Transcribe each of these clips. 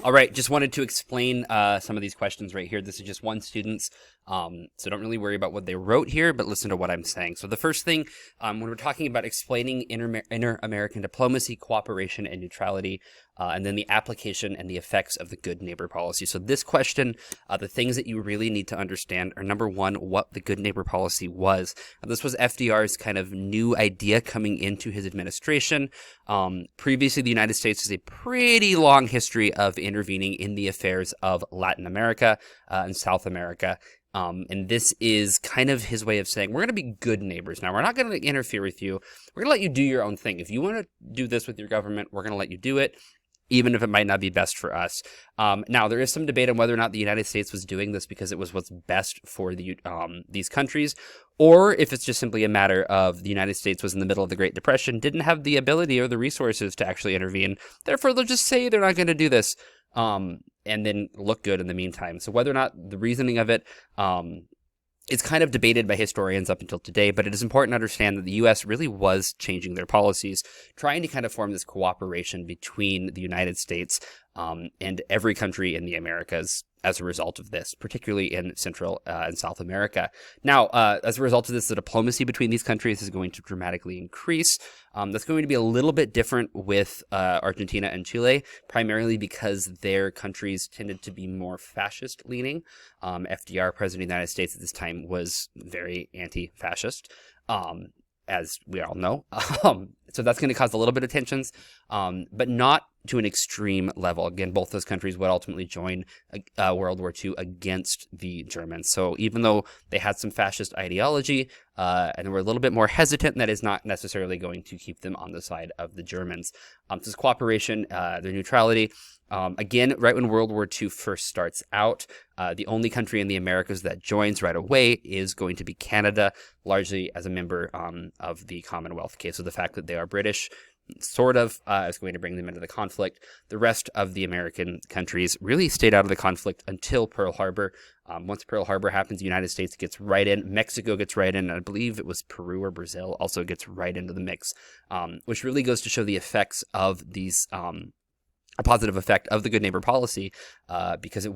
All right, just wanted to explain some of these questions right here. This is just one student's, so don't really worry about what they wrote here, but listen to what I'm saying. So the first thing, when we're talking about explaining inter-American diplomacy, cooperation, and neutrality, and then the application and the effects of the good neighbor policy. So this question, the things that you really need to understand are, number one, what the good neighbor policy was. This was FDR's kind of new idea coming into his administration. Previously, the United States has a pretty long history of intervening in the affairs of Latin America and South America. And this is kind of his way of saying, we're going to be good neighbors now. We're not going to interfere with you. We're going to let you do your own thing. If you want to do this with your government, we're going to let you do it, even if it might not be best for us. Now, there is some debate on whether or not the United States was doing this because it was what's best for these countries, or if it's just simply a matter of the United States was in the middle of the Great Depression, didn't have the ability or the resources to actually intervene. Therefore, they'll just say they're not going to do this, and then look good in the meantime. So whether or not the reasoning of it, it's kind of debated by historians up until today, but it is important to understand that the U.S. really was changing their policies, trying to kind of form this cooperation between the United States and every country in the Americas as a result of this, particularly in Central and South America. Now, as a result of this, the diplomacy between these countries is going to dramatically increase. That's going to be a little bit different with Argentina and Chile, primarily because their countries tended to be more fascist-leaning. FDR, President of the United States at this time, was very anti-fascist, as we all know. So that's going to cause a little bit of tensions, but not to an extreme level. Again, both those countries would ultimately join World War II against the Germans. So even though they had some fascist ideology and were a little bit more hesitant, that is not necessarily going to keep them on the side of the Germans. This cooperation, their neutrality. Again, right when World War II first starts out, the only country in the Americas that joins right away is going to be Canada, largely as a member of the Commonwealth. Okay, so the fact that they are British sort of is going to bring them into the conflict. The rest of the American countries really stayed out of the conflict until Pearl Harbor. Once Pearl Harbor happens, the United States gets right in. Mexico gets right in. And I believe it was Peru or Brazil also gets right into the mix, which really goes to show the effects of these a positive effect of the good neighbor policy, because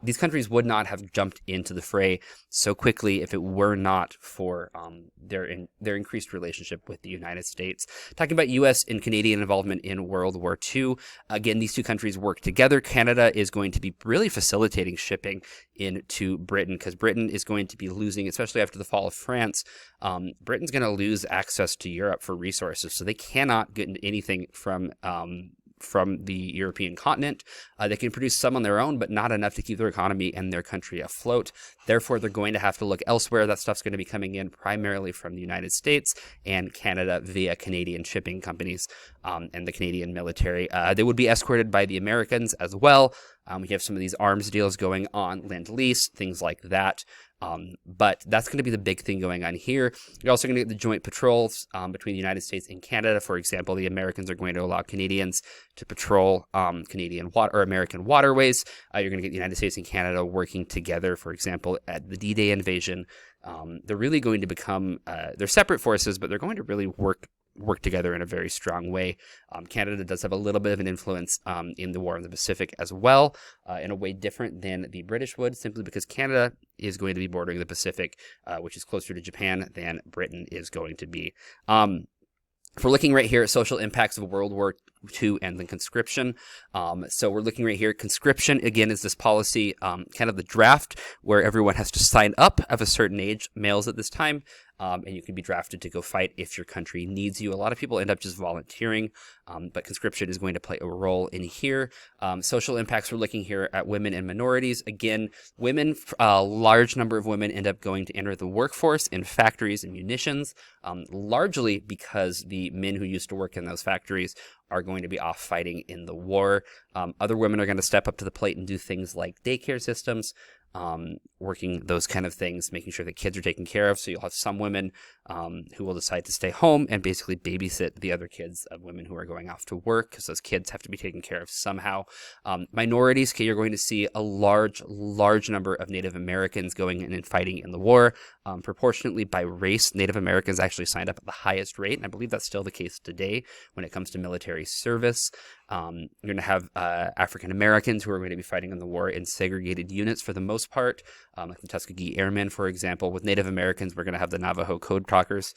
these countries would not have jumped into the fray so quickly if it were not for their increased relationship with the United States. Talking about U.S. and Canadian involvement in World War II, again, these two countries work together. Canada is going to be really facilitating shipping into Britain because Britain is going to be losing, especially after the fall of France, Britain's going to lose access to Europe for resources, so they cannot get anything from the European continent. They can produce some on their own, but not enough to keep their economy and their country afloat. Therefore, they're going to have to look elsewhere. That stuff's going to be coming in primarily from the United States and Canada via Canadian shipping companies and the Canadian military. They would be escorted by the Americans as well. We have some of these arms deals going on, Lend-Lease, things like that. But that's going to be the big thing going on here. You're also going to get the joint patrols between the United States and Canada. For example, the Americans are going to allow Canadians to patrol Canadian or American waterways. You're going to get the United States and Canada working together. For example, at the D-Day invasion, they're really going to become they're separate forces, but they're going to really work together in a very strong way. Canada does have a little bit of an influence in the War in the Pacific as well, in a way different than the British would, simply because Canada is going to be bordering the Pacific, which is closer to Japan than Britain is going to be. If we're looking right here at social impacts of World War II and then conscription. So we're looking right here. Conscription, again, is this policy, kind of the draft, where everyone has to sign up of a certain age, males at this time, and you can be drafted to go fight if your country needs you. A lot of people end up just volunteering, but conscription is going to play a role in here. Social impacts, we're looking here at women and minorities. Again, women, a large number of women end up going to enter the workforce in factories and munitions, largely because the men who used to work in those factories are going to be off fighting in the war. Other women are going to step up to the plate and do things like daycare systems, working those kind of things, making sure that kids are taken care of. So you'll have some women who will decide to stay home and basically babysit the other kids of women who are going off to work, because those kids have to be taken care of somehow. Minorities, okay, you're going to see a large number of Native Americans going in and fighting in the war. Proportionately by race, Native Americans actually signed up at the highest rate, and I believe that's still the case today when it comes to military service. You're going to have African Americans who are going to be fighting in the war in segregated units for the most part, like the Tuskegee Airmen, for example. With Native Americans, we're going to have the Navajo Code Talkers,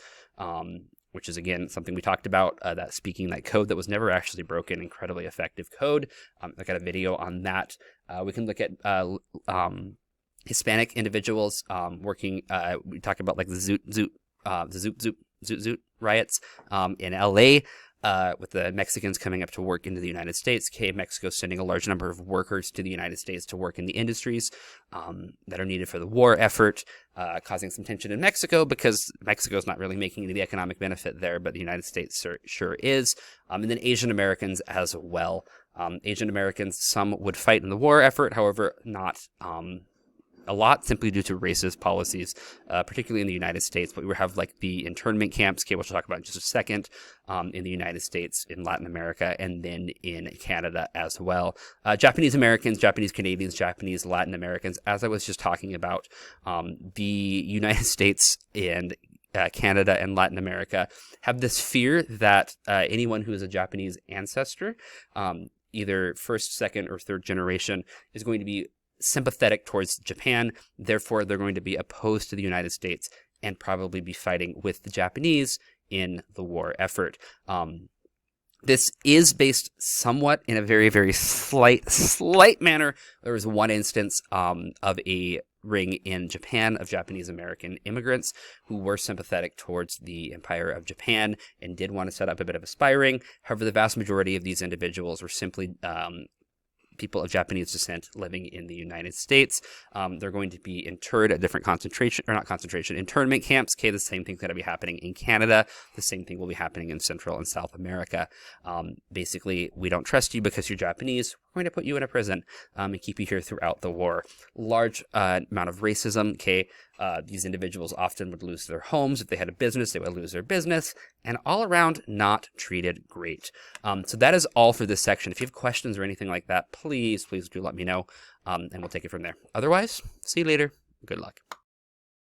which is, again, something we talked about, that speaking that code that was never actually broken, incredibly effective code. I got a video on that. We can look at Hispanic individuals working. We talk about like the Zoot riots in LA. With the Mexicans coming up to work into the United States, Mexico sending a large number of workers to the United States to work in the industries that are needed for the war effort, causing some tension in Mexico because Mexico's not really making any of the economic benefit there, but the United States sure is. And then Asian Americans as well. Asian Americans, some would fight in the war effort, however, not a lot, simply due to racist policies, particularly in the United States. But we have like the internment camps, which we'll talk about in just a second, in the United States, in Latin America, and then in Canada as well. Japanese Americans, Japanese Canadians, Japanese Latin Americans, as I was just talking about, the United States and Canada and Latin America have this fear that anyone who is a Japanese ancestor, either first, second, or third generation, is going to be sympathetic towards Japan. Therefore, they're going to be opposed to the United States and probably be fighting with the Japanese in the war effort. This is based somewhat in a very, very slight manner. There was one instance of a ring in Japan of Japanese American immigrants who were sympathetic towards the Empire of Japan and did want to set up a bit of a spy ring. However, the vast majority of these individuals were simply people of Japanese descent living in the United States. They're going to be interred at different internment camps. The same thing's going to be happening in Canada. The same thing will be happening in Central and South America. Basically, we don't trust you because you're Japanese. We're going to put you in a prison and keep you here throughout the war. Large amount of racism. These individuals often would lose their homes. If they had a business, they would lose their business. And all around, not treated great. So that is all for this section. If you have questions or anything like that, please do let me know, and we'll take it from there. Otherwise, see you later. Good luck.